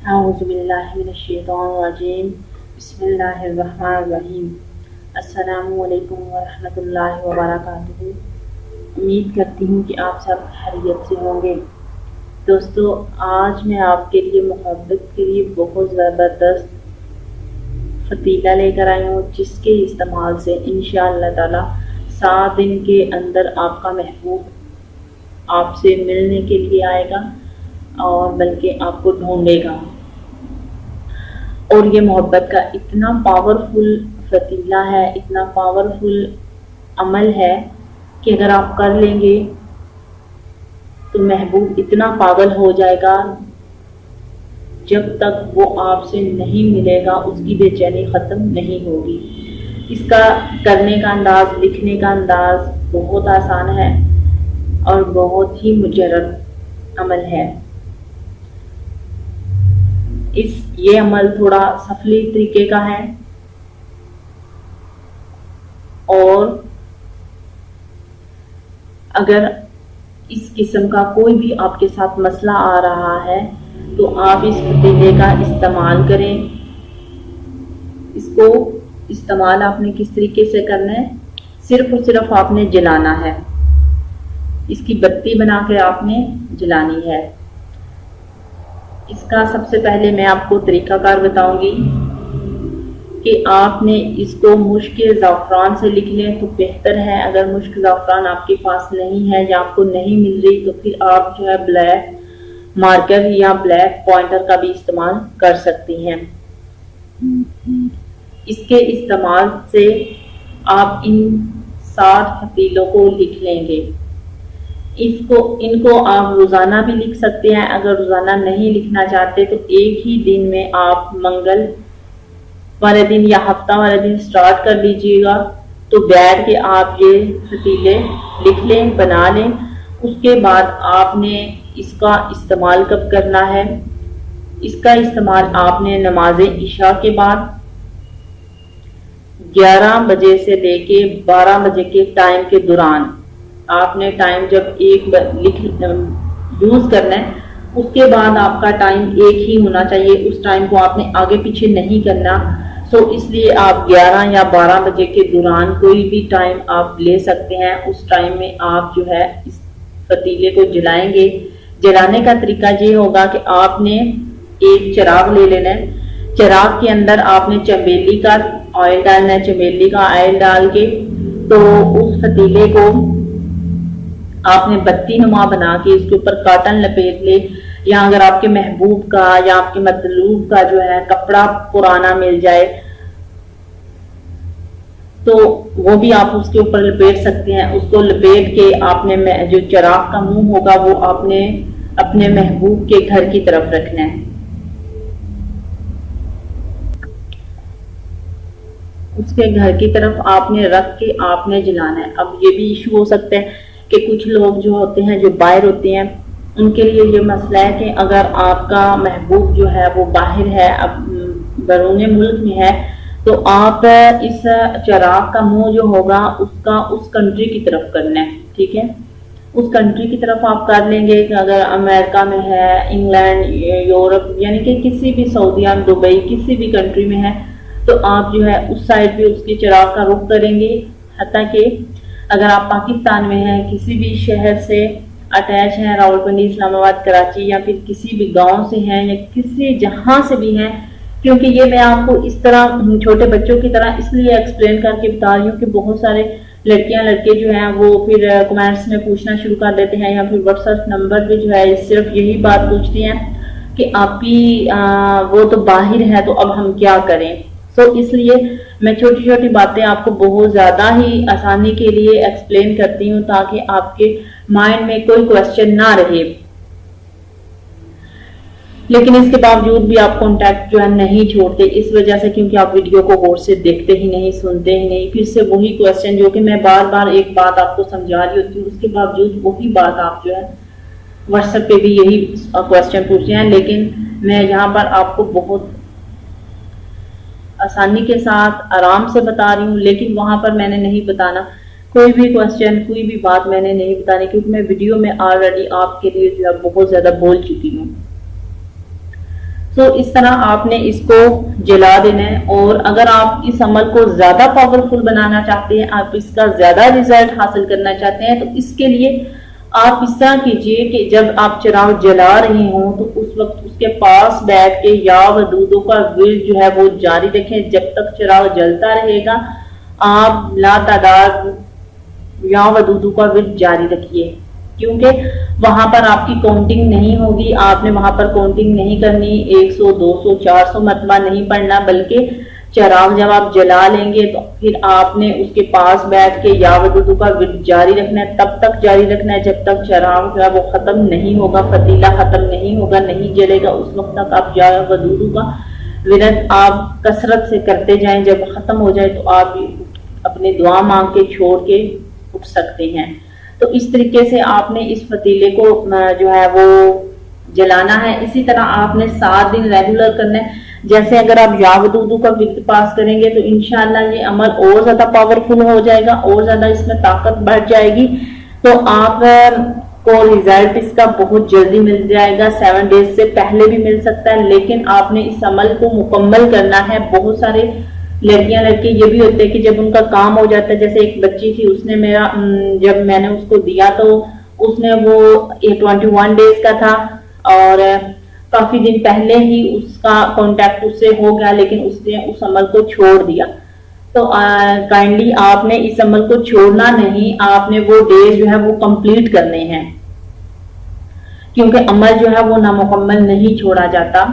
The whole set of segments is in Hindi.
औज़ुबिल्लाहिमिनश्शैतानिर्रजीम बिस्मिल्लाहिर्रहमानिर्रहीम। अस्सलामुअलैकुम वरहमतुल्लाहि वबरकातुहू। उम्मीद करती हूँ कि आप सब खैरियत से होंगे। दोस्तों, आज मैं आपके लिए मोहब्बत के लिए बहुत ज़बरदस्त फतीला लेकर आई हूँ, जिसके इस्तेमाल से इंशाअल्लाह ताला 7 दिन के अंदर आपका महबूब आपसे मिलने के लिए आएगा और बल्कि आपको ढूंढेगा। और ये मोहब्बत का इतना पावरफुल फतीला है, इतना पावरफुल अमल है कि अगर आप कर लेंगे तो महबूब इतना पागल हो जाएगा, जब तक वो आपसे नहीं मिलेगा उसकी बेचैनी ख़त्म नहीं होगी। इसका करने का अंदाज, लिखने का अंदाज बहुत आसान है और बहुत ही मुजर्रब अमल है। ये अमल थोड़ा सफली तरीके का है और अगर इस किस्म का कोई भी आपके साथ मसला आ रहा है तो आप इस फतीले का इस्तेमाल करें। इसको इस्तेमाल आपने किस तरीके से करना है, सिर्फ और सिर्फ आपने जलाना है। इसकी बत्ती बना के आपने जलानी है। इसका सबसे पहले मैं आपको तरीकाकार बताऊंगी कि आपने इसको मुश्क ज़ाफ़रान से लिख लें तो बेहतर है। अगर मुश्क ज़ाफ़रान आपके पास नहीं है या आपको नहीं मिल रही तो फिर आप जो है ब्लैक मार्कर या ब्लैक पॉइंटर का भी इस्तेमाल कर सकती हैं। इसके इस्तेमाल से आप इन 60 फतीलों को लिख लेंगे। इनको आप रोज़ाना भी लिख सकते हैं। अगर रोज़ाना नहीं लिखना चाहते तो एक ही दिन में आप मंगल वाले दिन या हफ्ता वाले दिन स्टार्ट कर लीजिएगा। तो बैठ के आप ये फतीले लिख लें, बना लें। उसके बाद आपने इसका इस्तेमाल कब करना है, इसका इस्तेमाल आपने नमाज इशा के बाद 11 बजे से लेके 12 बजे के टाइम के दौरान आपने टाइम जब यूज करना है, उसके बाद आपका टाइम एक ही होना चाहिए। उस टाइम को आपने आगे पीछे नहीं करना। इसलिए आप 11 या 12 बजे के दौरान कोई भी टाइम आप ले सकते हैं। उस टाइम में आप जो है इस फतीले को जलाएंगे। जलाने का तरीका ये होगा कि आपने एक चिराग ले लेना है। चिराग के अंदर आपने चमेली का ऑयल डालना है। चमेली का ऑयल डाल के तो उस फतीले को आपने बत्ती नुमा बना के इसके ऊपर काटन लपेट ले, या अगर आपके महबूब का या आपके मतलूब का जो है कपड़ा पुराना मिल जाए तो वो भी आप उसके ऊपर लपेट सकते हैं। उसको लपेट के आपने जो चिराग का मुंह होगा वो आपने अपने महबूब के घर की तरफ रखना है। उसके घर की तरफ आपने रख के आपने जलाना है। अब ये भी इशू हो सकता है कि कुछ लोग जो होते हैं, जो बाहर होते हैं, उनके लिए ये मसला है कि अगर आपका महबूब जो है वो बाहर है, अब बैरून मुल्क में है, तो आप इस चिराग का मुंह जो होगा उसका उस कंट्री की तरफ करना है। ठीक है, उस कंट्री की तरफ आप कर लेंगे कि अगर अमेरिका में है, इंग्लैंड, यूरोप, यानी कि किसी भी सऊदीया, दुबई, किसी भी कंट्री में है, तो आप जो है उस साइड पे उसके चिराग का रुख करेंगे। हत्ता कि अगर आप पाकिस्तान में हैं, किसी भी शहर से अटैच हैं, रावलपिंडी, इस्लामाबाद, कराची, या फिर किसी भी गांव से हैं या किसी जहां से भी हैं, क्योंकि ये मैं आपको इस तरह छोटे बच्चों की तरह इसलिए एक्सप्लेन करके बता रही हूँ कि बहुत सारे लड़कियां लड़के जो हैं वो फिर कमेंट्स में पूछना शुरू कर देते हैं या फिर व्हाट्सएप नंबर पे जो है सिर्फ यही बात पूछती हैं कि आपकी वो तो बाहर है तो अब हम क्या करें। इसलिए मैं छोटी छोटी बातें आपको बहुत ज्यादा ही आसानी के लिए एक्सप्लेन करती हूँ ताकि आपके माइंड में कोई क्वेश्चन ना रहे। लेकिन इसके बावजूद भी आप कांटेक्ट जो है नहीं छोड़ते, इस वजह से क्योंकि आप वीडियो को गौर से देखते ही नहीं, सुनते ही नहीं। फिर से वही क्वेश्चन जो कि मैं बार बार एक बात आपको समझा रही होती हूँ, उसके बावजूद वही बात आप जो है व्हाट्सएप पे भी यही क्वेश्चन पूछते हैं। लेकिन मैं यहाँ पर आपको बहुत आसानी के साथ आराम से बता रही हूँ, लेकिन वहां पर मैंने नहीं बताना कोई भी क्वेश्चन, कोई भी बात मैंने नहीं बतानी, क्योंकि मैं वीडियो में ऑलरेडी आपके लिए जो है बहुत ज्यादा बोल चुकी हूँ। तो इस तरह आपने इसको जला देना है। और अगर आप इस अमल को ज्यादा पावरफुल बनाना चाहते हैं, आप इसका ज्यादा रिजल्ट हासिल करना चाहते हैं, तो इसके लिए आप इस तरह कीजिए कि जब आप चिराग जला रहे हो तो उस वक्त उसके पास बैठ के या वदूदों का विर्द जो है वो जारी रखें। जब तक चिराग जलता रहेगा आप लातादाद या वदूदों का विर्द जारी रखिए, क्योंकि वहां पर आपकी काउंटिंग नहीं होगी। आपने वहां पर काउंटिंग नहीं करनी, 100 200 400 मरतबा नहीं पढ़ना, बल्कि चिराग जब आप जला लेंगे तो फिर आपने उसके पास बैठ के या वदूदू का विर्द जारी रखना है। तब तक जारी रखना है जब तक चिराग जो है वो खत्म नहीं होगा, फतीला खत्म नहीं होगा, नहीं जलेगा, उस वक्त तक आप या वदूदू का विर्द आप कसरत से करते जाएं। जब खत्म हो जाए तो आप अपनी दुआ मांग के छोड़ के उठ सकते हैं। तो इस तरीके से आपने इस फतीले को जो है वो जलाना है। इसी तरह आपने 7 दिन रेगुलर करना है। जैसे अगर आप या वदूदू का विर्द पास करेंगे तो इंशाल्लाह ये अमल और ज्यादा पावरफुल हो जाएगा, और ज्यादा इसमें ताकत बढ़ जाएगी। तो आप को रिजल्ट इसका बहुत जल्दी मिल जाएगा, 7 डेज से पहले भी मिल सकता है, लेकिन आपने इस अमल को मुकम्मल करना है। बहुत सारे लड़कियां लड़के ये भी होते हैं कि जब उनका काम हो जाता है, जैसे एक बच्ची थी, उसने मेरा जब मैंने उसको दिया तो उसने वो 21 डेज का था और काफी दिन पहले ही उसका कांटेक्ट उससे हो गया, लेकिन उसने उस अमल को छोड़ दिया। तो काइंडली आपने इस अमल को छोड़ना नहीं, आपने वो डेज जो है वो कंप्लीट करने हैं, क्योंकि अमल जो है वो नामुकम्मल नहीं छोड़ा जाता।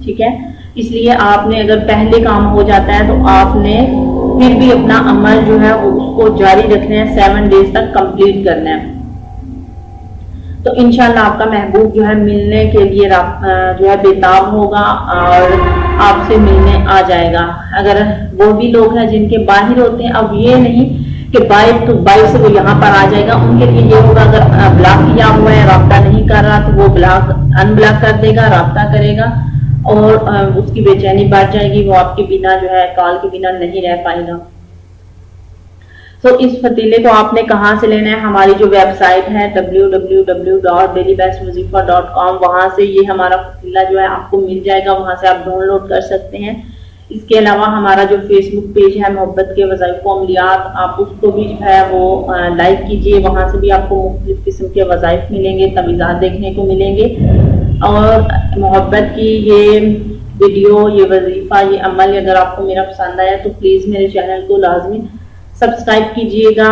ठीक है, इसलिए आपने अगर पहले काम हो जाता है तो आपने फिर भी अपना अमल जो है उसको जारी रखना है, 7 डेज तक कंप्लीट करना है। तो इंशाल्लाह आपका महबूब जो है मिलने के लिए जो है बेताब होगा और आपसे मिलने आ जाएगा। अगर वो भी लोग हैं जिनके बाहर होते हैं, अब ये नहीं कि बाइक तो बाइक से वो यहाँ पर आ जाएगा, उनके लिए ये होगा अगर ब्लॉक किया हुआ है, राब्ता नहीं कर रहा, तो वो ब्लॉक अनब्लॉक कर देगा, राब्ता करेगा और उसकी बेचैनी बढ़ जाएगी, वो आपके बिना जो है कॉल के बिना नहीं रह पाएगा। तो इस फतीले को आपने कहाँ से लेना है, हमारी जो वेबसाइट है www.dailybestwazifa.com, वहां से ये हमारा फतीला जो है आपको मिल जाएगा, वहां से आप डाउनलोड कर सकते हैं। इसके अलावा हमारा जो फेसबुक पेज है मोहब्बत के वज़ाइफ व अमलियात, आप उसको भी जो है वो लाइक कीजिए, वहां से भी आपको मुख्तलिफ किस्म के वज़ाइफ मिलेंगे, तवीज़ात देखने को मिलेंगे। और मोहब्बत की ये वीडियो, ये वजीफा, ये अमल अगर आपको मेरा पसंद आया तो प्लीज मेरे चैनल को लाजमी सब्सक्राइब कीजिएगा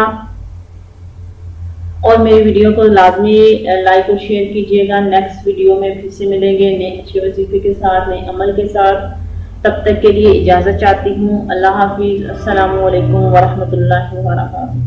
और मेरी वीडियो को लाजमी लाइक और शेयर कीजिएगा। नेक्स्ट वीडियो में फिर से मिलेंगे नए अच्छे वजीफे के साथ, नए अमल के साथ। तब तक के लिए इजाजत चाहती हूँ। अल्लाह हाफिज। अस्सलामु अलैकुम वरहमतुल्लाहि वबरकातुहू।